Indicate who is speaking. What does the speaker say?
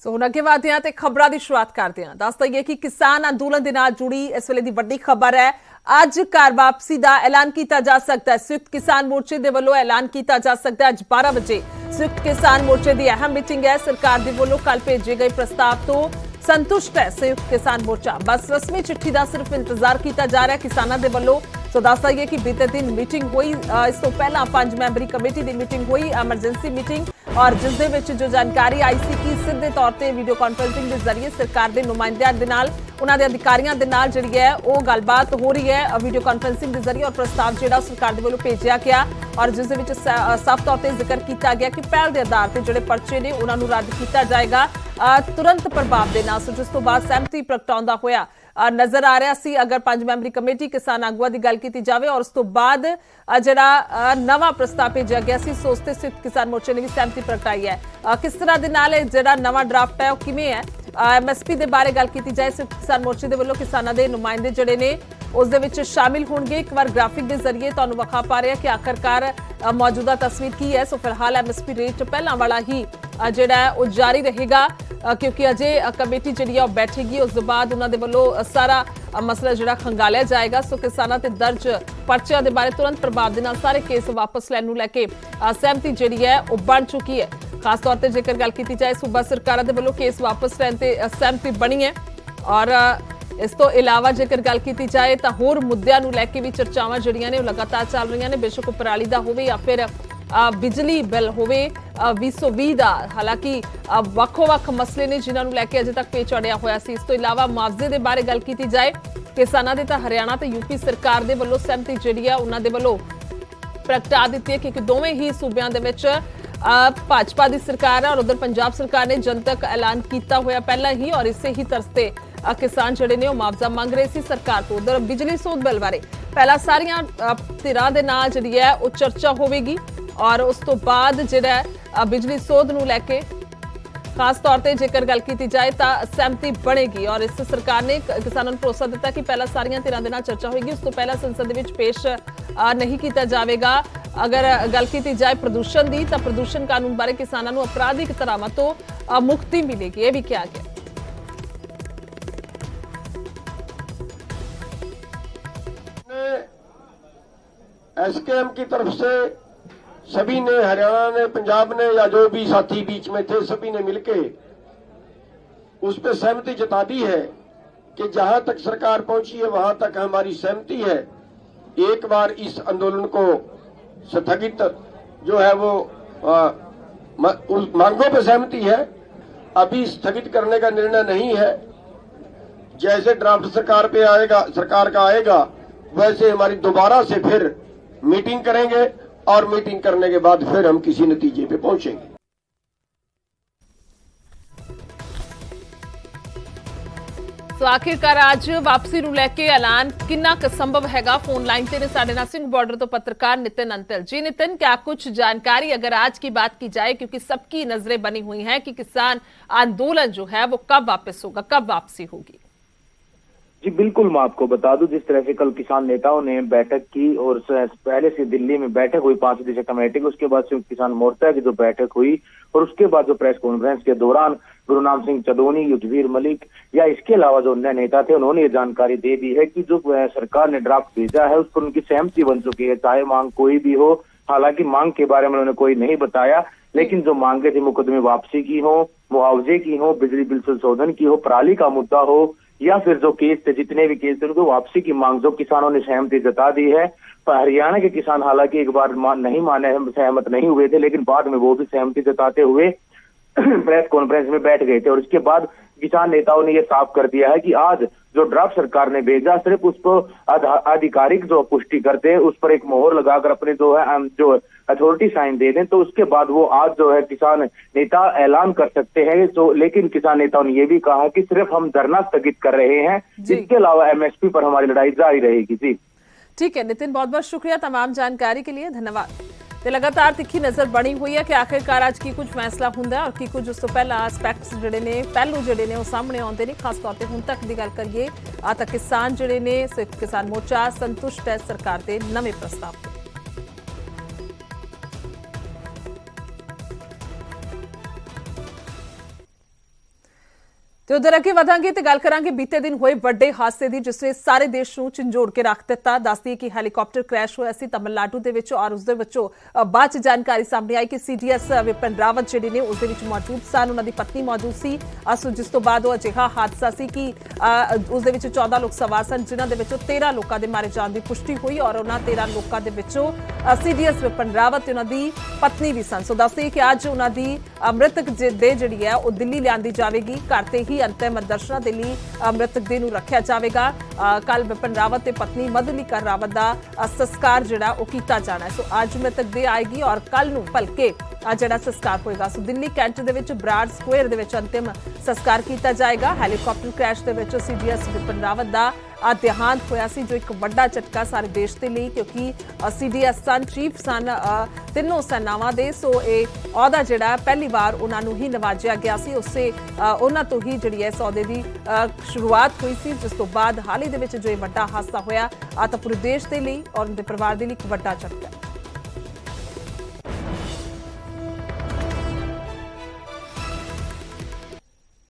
Speaker 1: ਸੋ ਹੁਣ ਅੱਗੇ ਵਧਦੇ ਹਾਂ ਤੇ ਖਬਰਾਂ ਦੀ ਸ਼ੁਰੂਆਤ ਕਰਦੇ ਹਾਂ। ਦੱਸ ਦਈਏ ਕਿ ਕਿਸਾਨ ਅੰਦੋਲਨ ਦੇ ਨਾਲ ਜੁੜੀ ਇਸ ਵੇਲੇ ਦੀ ਵੱਡੀ ਖਬਰ ਹੈ। ਅੱਜ ਘਰ ਵਾਪਸੀ ਦਾ ਐਲਾਨ ਕੀਤਾ ਜਾ ਸਕਦਾ ਹੈ। ਸੰਯੁਕਤ ਕਿਸਾਨ ਮੋਰਚੇ ਦੇ ਵੱਲੋਂ ਐਲਾਨ ਕੀਤਾ ਜਾ ਸਕਦਾ ਹੈ ਅੱਜ 12 ਵਜੇ ਸੰਯੁਕਤ ਕਿਸਾਨ ਮੋਰਚੇ ਦੀ ਅਹਿਮ ਮੀਟਿੰਗ ਹੈ। ਸਰਕਾਰ ਦੇ ਵੱਲੋਂ ਕੱਲ ਭੇਜੇ ਗਏ ਪ੍ਰਸਤਾਵ ਤੋਂ ਸੰਤੁਸ਼ਟ ਹੈ ਸੰਯੁਕਤ ਕਿਸਾਨ ਮੋਰਚਾ। ਬਸ ਰਸਮੀ ਚਿੱਠੀ ਦਾ ਸਿਰਫ ਇੰਤਜ਼ਾਰ ਕੀਤਾ ਜਾ ਰਿਹਾ ਕਿਸਾਨਾਂ ਦੇ ਵੱਲੋਂ। ਸੋ ਦੱਸ ਦਈਏ ਕਿ ਬੀਤੇ ਦਿਨ ਮੀਟਿੰਗ ਹੋਈ, ਇਸ ਤੋਂ ਪਹਿਲਾਂ 5 ਮੈਂਬਰੀ ਕਮੇਟੀ ਦੀ ਮੀਟਿੰਗ ਹੋਈ, ਐਮਰਜੈਂਸੀ ਮੀਟਿੰਗ, और जिस दे विच जो जानकारी आई सी कि सीधे तौर पर वीडियो कॉन्फ्रेंसिंग के जरिए सरकार के नुमाइंदियां दे नाल उन्हां दे अधिकारियों दे नाल जिहड़ी है वो गलबात हो रही है वीडियो कॉन्फ्रेंसिंग के जरिए। और प्रस्ताव जिहड़ा सरकार दे वल्लों भेजिया गया और जिस दे विच साफ तौर पर जिक्र किया गया कि पहल के आधार पर जिहड़े पर्चे ने उन्हां नूं रद्द किया जाएगा तुरंत प्रभाव दे नाल। जिस तो बाद सहमति प्रगटाउंदा होया नजर आ रहा सी। अगर 5 मैंबरी कमेटी किसान आगुआ की गल की जाए और उस तो बाद जिहड़ा नवा प्रस्ताव भेजा गया सी, सो उस ते संयुक्त किसान मोर्चे ने भी सहमति प्रगटाई है। किस तरह दे नाल जिहड़ा नवा ड्राफ्ट है वो किवें है, MSP के बारे गल की जाए संयुक्त किसान मोर्चे के वल्लों किसानों के नुमाइंदे जिहड़े ने उस दे विच शामिल होणगे। एक बार ग्राफिक के जरिए तुहानूं विखा पा रहे हैं कि आखिरकार मौजूदा तस्वीर की है। सो फिलहाल MSP रेट पहलां वाला ही जिहड़ा है वो जारी रहेगा क्योंकि अजे कमेटी जिहड़ी है बैठेगी, उस बाद उन्हां दे वल्लों सारा मसला जिहड़ा खंगालिया जाएगा। सो किसानां ते दर्ज पर्चियां दे बारे तुरंत प्रभाव दे नाल सारे केस वापस लैण नूं लैके सहमति जिहड़ी है वो बन चुकी है। खास तौर पर जेकर गल की जाए सूबा सरकारां दे वल्लों केस वापस लैण ते सहमति बनी है। और इस तो इलावा जेकर गल की जाए तो होर मुद्दों नूं लैके भी चर्चावां जिहड़ियां ने लगातार चल रही ने, बेशक पराली दा होवे या फिर बिजली बिल होवे 2020 दा। हालांकि ਵੱਖ-ਵੱਖ मसले ने जिन्हां नूं लैके अजे तक पेच अड़िया होया सी। इस तो इलावा मुआवजे दे बारे गल की जाए किसानां दे तां हरियाणा ते यूपी सरकार दे वल्लों सहमति जिहड़ी है उन्हां दे वल्लों प्रगटा दी है क्योंकि दोवें ही सूबियां दे विच भाजपा की सरकार है और उधर पंजाब सरकार ने जनतक ऐलान किया होया पहला ही। और इसे ही तरसते किसान जिहड़े ने मुआवजा मंग रहे सी सरकार तो। उधर बिजली सोध बिल बारे पहला सारियां धिरां दे नाल जिहड़ी है वो चर्चा होवेगी और उस तो बाद जिहड़ा बिजली सोध नूं लैके खास तौर पर जेकर गल की जाए तो सहमति बनेगी। और इस सरकार ने किसानों को भरोसा दिता कि पहला सारियां धिरां दे नाल चर्चा होगी, उस तो पहला संसद विच पेश नहीं किया जाएगा। अगर गल की जाए प्रदूषण की तो प्रदूषण कानून बारे किसानों को अपराधिक धारावां तो मुक्ति मिलेगी, यह भी कहा गया।
Speaker 2: एसकेएम की तरफ से सभी ने, हरियाणा ने, पंजाब ने या जो भी साथी बीच में थे, सभी ने मिलके उस पर सहमति जता दी है कि जहां तक सरकार पहुंची है वहां तक हमारी सहमति है। एक बार इस आंदोलन को स्थगित जो है वो उस मांगों पर सहमति है, अभी स्थगित करने का निर्णय नहीं है। जैसे ड्राफ्ट सरकार पे आएगा, सरकार का आएगा, वैसे हमारी दोबारा से फिर मीटिंग करेंगे और मीटिंग करने के बाद फिर हम किसी नतीजे पे पहुंचेंगे।
Speaker 1: सो आखिरकार आज वापसी नूं लैके ऐलान कितना क संभव हैगा। फोन लाइन ते ने साडे नाल सिंह बॉर्डर तो पत्रकार नितिन अंतल जी। नितिन, क्या कुछ जानकारी अगर आज की बात की जाए, क्योंकि सबकी नजरें बनी हुई हैं कि किसान आंदोलन जो है वो कब वापस होगा, कब वापसी होगी?
Speaker 3: जी बिल्कुल, मैं आपको बता दूं जिस तरह से कल किसान नेताओं ने बैठक की और पहले से दिल्ली में बैठक हुई 5 सदस्यीय कमेटी की, उसके बाद संयुक्त किसान मोर्चा की जो बैठक हुई और उसके बाद जो प्रेस कॉन्फ्रेंस के दौरान गुरुनाम सिंह चदोनी, युद्धवीर मलिक या इसके अलावा जो अन्य नेता थे उन्होंने ये जानकारी दे दी है कि जो सरकार ने ड्राफ्ट भेजा है उस पर उनकी सहमति बन चुकी है, चाहे मांग कोई भी हो। हालांकि मांग के बारे में उन्होंने कोई नहीं बताया, लेकिन जो मांगे थी मुकदमे वापसी की हो, मुआवजे की हो, बिजली बिल संशोधन की हो, पराली का मुद्दा हो या फिर जो केस थे, जितने भी केस थे उनको वापसी की मांग जो किसानों ने सहमति जता दी है। पर हरियाणा के किसान हालांकि एक बार नहीं माने, सहमत नहीं हुए थे, लेकिन बाद में वो भी सहमति जताते हुए प्रेस कॉन्फ्रेंस में बैठ गए थे। और इसके बाद किसान नेताओं ने यह साफ कर दिया है कि आज जो ड्राफ्ट सरकार ने भेजा सिर्फ उसको आधिकारिक जो पुष्टि करते हैं, उस पर एक मोहर लगाकर अपने जो है जो अथॉरिटी साइन दे दें, तो उसके बाद वो आज जो है किसान नेता ऐलान कर सकते हैं। तो लेकिन किसान नेताओं ने यह भी कहा कि सिर्फ हम धरना स्थगित कर रहे हैं, इसके अलावा MSP पर हमारी लड़ाई जारी रहेगी। जी
Speaker 1: ठीक है नितिन, बहुत बहुत शुक्रिया तमाम जानकारी के लिए, धन्यवाद। ਤੇ लगातार तिखी नज़र बनी हुई है कि आखिरकार आज की कुछ फैसला ਹੁੰਦਾ और की कुछ उस तो पहला एस्पैक्ट्स ਜਿਹੜੇ ਨੇ ਪਹਿਲੂ ਜਿਹੜੇ ਨੇ ਉਹ ਸਾਹਮਣੇ ਆਉਂਦੇ ਨੇ। ਖਾਸ ਤੌਰ ਤੇ ਹੁਣ ਤੱਕ ਦੀ ਗੱਲ ਕਰੀਏ ਤਾਂ ਕਿਸਾਨ ਜਿਹੜੇ ਨੇ ਸੰਯੁਕਤ ਕਿਸਾਨ ਮੋਰਚਾ ਸੰਤੁਸ਼ਟ ਹੈ ਸਰਕਾਰ ਦੇ ਨਵੇਂ ਪ੍ਰਸਤਾਵ ਤੋਂ। ਤੇ ਉਧਰ ਅੱਗੇ ਵਧਾਂਗੇ ਤੇ ਗੱਲ ਕਰਾਂਗੇ ਬੀਤੇ ਦਿਨ ਹੋਏ ਵੱਡੇ ਹਾਦਸੇ ਦੀ ਜਿਸ ਨੇ ਸਾਰੇ ਦੇਸ਼ ਨੂੰ ਝੰਜੋੜ ਕੇ ਰੱਖ ਦਿੱਤਾ। ਦੱਸਦੀ ਕਿ ਹੈਲੀਕਾਪਟਰ ਕ੍ਰੈਸ਼ ਹੋਇਆ ਸੀ ਤਮਿਲਨਾਡੂ ਦੇ ਵਿੱਚ ਔਰ ਉਸ ਦੇ ਵਿੱਚੋਂ ਬਾਅਦ ਚ ਜਾਣਕਾਰੀ ਸਾਹਮਣੇ ਆਈ ਕਿ ਸੀਡੀਐਸ ਵਿਪਨ ਰਾਵਤ ਜਿਹੜੇ ਨੇ ਉਸ ਦੇ ਵਿੱਚ ਮੌਜੂਦ ਸਨ, ਉਹਨਾਂ ਦੀ ਪਤਨੀ ਮੌਜੂਦ ਸੀ। ਜਿਸ ਤੋਂ ਬਾਅਦ ਉਹ ਅਜਿਹਾ ਹਾਦਸਾ ਸੀ ਕਿ ਉਸ ਦੇ ਵਿੱਚ 14 ਲੋਕ ਸਵਾਰ ਸਨ, ਜਿਨ੍ਹਾਂ ਦੇ ਵਿੱਚੋਂ 13 ਲੋਕਾਂ ਦੇ ਮਾਰੇ ਜਾਣ ਦੀ ਪੁਸ਼ਟੀ ਹੋਈ ਔਰ ਉਹਨਾਂ 13 ਲੋਕਾਂ ਦੇ ਵਿੱਚੋਂ ਸੀਡੀਐਸ ਵਿਪਨ ਰਾਵਤ ਤੇ ਉਹਨਾਂ ਦੀ ਪਤਨੀ ਵੀ ਸਨ। ਸੋ ਦੱਸਦੀ ਕਿ ਅੱਜ ਉਹਨਾਂ ਦੀ ਮ੍ਰਿਤਕ ਦੇ ਜਿਹੜੀ ਹੈ ਉਹ ਦਿੱਲੀ ਲਿਆਂਦੀ ਜਾਵੇਗੀ। ਘਰ ਤੇ ਹੀ ਅੰਤਿਮ ਦਰਸ਼ਨਾਂ ਦੇ ਲਈ ਮ੍ਰਿਤਕ ਦੇਹ ਨੂੰ ਰੱਖਿਆ ਜਾਵੇਗਾ। ਕੱਲ ਵਿਪਨ ਰਾਵਤ ਤੇ ਪਤਨੀ ਮਧੁਲਿਕਾ ਰਾਵਤ ਦਾ ਸੰਸਕਾਰ ਜਿਹੜਾ ਉਹ ਕੀਤਾ ਜਾਣਾ। ਸੋ ਅੱਜ ਮ੍ਰਿਤਕ ਦੇਹ ਆਏਗੀ ਔਰ ਕੱਲ ਨੂੰ ਭਲਕੇ ਜਿਹੜਾ ਸੰਸਕਾਰ ਹੋਏਗਾ। ਸੋ ਦਿੱਲੀ ਕੈਂਟ ਦੇ ਵਿੱਚ ਬਰਾੜ ਸਕੁਆਇਰ ਦੇ ਵਿੱਚ ਅੰਤਿਮ ਸੰਸਕਾਰ ਕੀਤਾ ਜਾਏਗਾ। ਹੈਲੀਕਾਪਟਰ ਕ੍ਰੈਸ਼ ਦੇ ਵਿੱਚ ਸੀਡੀਐਸ ਵਿਪਨ ਰਾਵਤ ਦਾ ਦੇਹਾਂਤ ਹੋਇਆ ਸੀ, ਜੋ ਇੱਕ ਵੱਡਾ ਝਟਕਾ ਸਾਰੇ ਦੇਸ਼ ਦੇ ਲਈ, ਕਿਉਂਕਿ ਸੀਡੀਐਸ ਸਨ, ਚੀਫ ਸਨ ਤਿੰਨੋਂ ਸੈਨਾਵਾਂ ਦੇ। ਸੋ ਇਹ ਅਹੁਦਾ ਜਿਹੜਾ ਪਹਿਲੀ ਵਾਰ ਉਹਨਾਂ ਨੂੰ ਹੀ ਨਵਾਜਿਆ ਗਿਆ ਸੀ। ਉਸੇ ਉਹਨਾਂ ਤੋਂ ਹੀ ਜਿਹੜੀ ਹੈ ਅਹੁਦੇ ਦੀ ਸ਼ੁਰੂਆਤ ਹੋਈ ਸੀ, ਜਿਸ ਤੋਂ ਬਾਅਦ ਹਾਲ ਹੀ ਦੇ ਵਿੱਚ ਜੋ ਇਹ ਵੱਡਾ ਹਾਦਸਾ ਹੋਇਆ ਤਾਂ ਪੂਰੇ ਦੇਸ਼ ਦੇ ਲਈ ਔਰ ਉਹਦੇ ਪਰਿਵਾਰ ਦੇ ਲਈ ਇੱਕ ਵੱਡਾ ਝਟਕਾ।